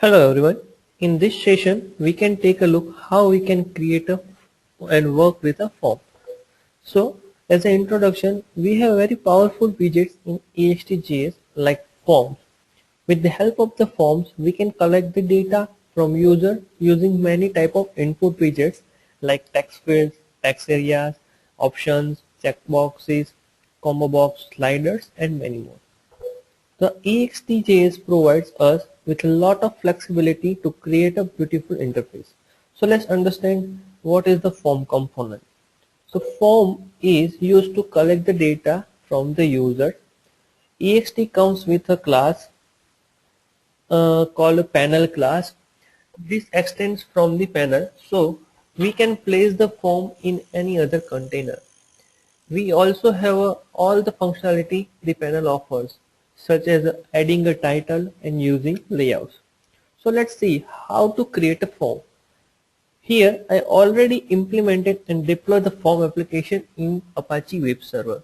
Hello everyone. In this session, we can take a look how we can create and work with a form. So, as an introduction, we have very powerful widgets in EXT.js like forms. With the help of the forms, we can collect the data from user using many type of input widgets like text fields, text areas, options, checkboxes, combo box, sliders, and many more. The EXTJS provides us with a lot of flexibility to create a beautiful interface. So let's understand what is the form component. So form is used to collect the data from the user. EXT comes with a class called a panel class. This extends from the panel, so we can place the form in any other container. We also have all the functionality the panel offers, such as adding a title and using layouts. So let's see how to create a form. Here I already implemented and deployed the form application in Apache Web Server.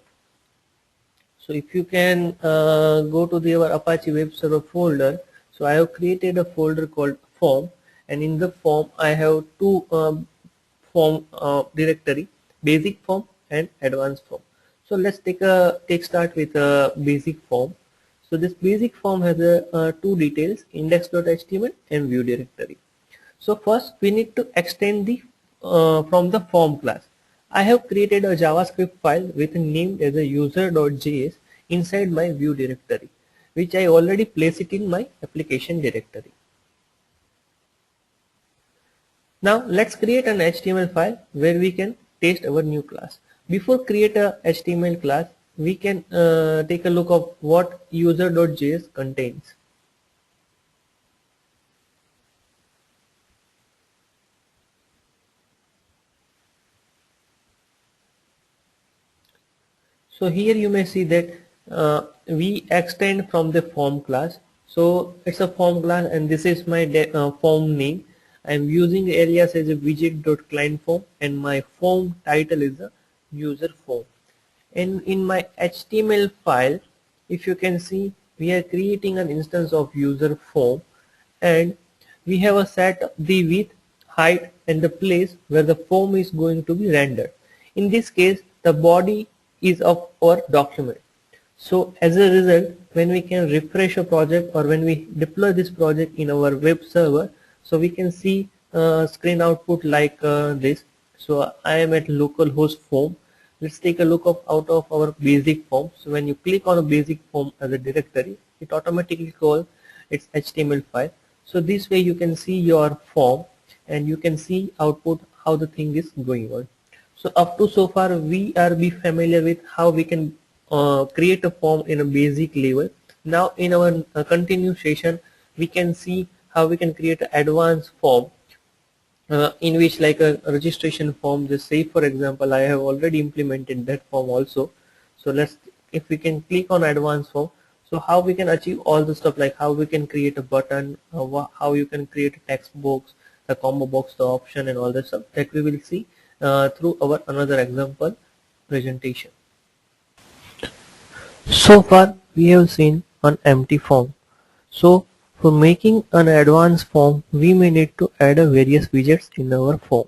So if you can go to our Apache Web Server folder, so I have created a folder called form, and in the form I have two form directory, basic form and advanced form. So let's take start with a basic form. So this basic form has two details, index.html and view directory. So first we need to extend the from the form class. I have created a JavaScript file with a name as a user.js inside my view directory, which I already place it in my application directory. Now let's create an HTML file where we can test our new class. Before create a HTML class, we can take a look of what user.js contains. So here you may see that we extend from the form class. So it's a form class and this is my form name. I'm using the alias as a widget.clientForm and my form title is a user form. And in my HTML file, if you can see, we are creating an instance of user form and we have a set the width, height and the place where the form is going to be rendered. In this case, the body is of our document. So as a result, when we can refresh a project or when we deploy this project in our web server, so we can see screen output like this. So I am at localhost form. Let's take a look of out of our basic form. So when you click on a basic form as a directory, it automatically calls its HTML file. So this way you can see your form and you can see output how the thing is going on. So up to so far we are be familiar with how we can create a form in a basic level. Now in our continuation we can see how we can create an advanced form in which like a registration form. Just say for example I have already implemented that form also. So let's, if we can click on advanced form, so how we can achieve all the stuff like how we can create a button, how you can create a text box, the combo box, the option and all that stuff that we will see through our another example presentation. So far we have seen an empty form. So for making an advanced form, we may need to add a various widgets in our form.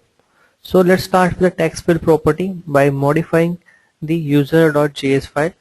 So let's start with the text field property by modifying the user.js file.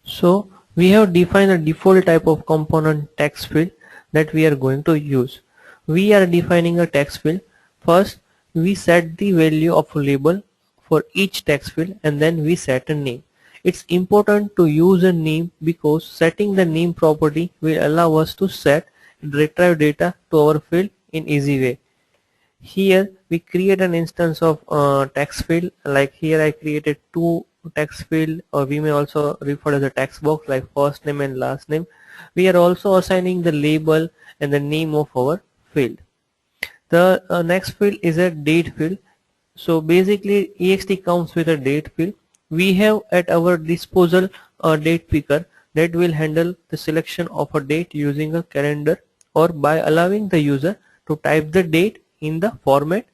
So we have defined the default type of component text field that we are going to use. We are defining a text field. First we set the value of a label for each text field and then we set a name. It's important to use a name because setting the name property will allow us to set and retrieve data to our field in easy way. Here we create an instance of text field, like here I created two text field, or we may also refer as a text box like first name and last name. We are also assigning the label and the name of our field. The next field is a date field. So basically ext comes with a date field. We have at our disposal a date picker that will handle the selection of a date using a calendar or by allowing the user to type the date in the format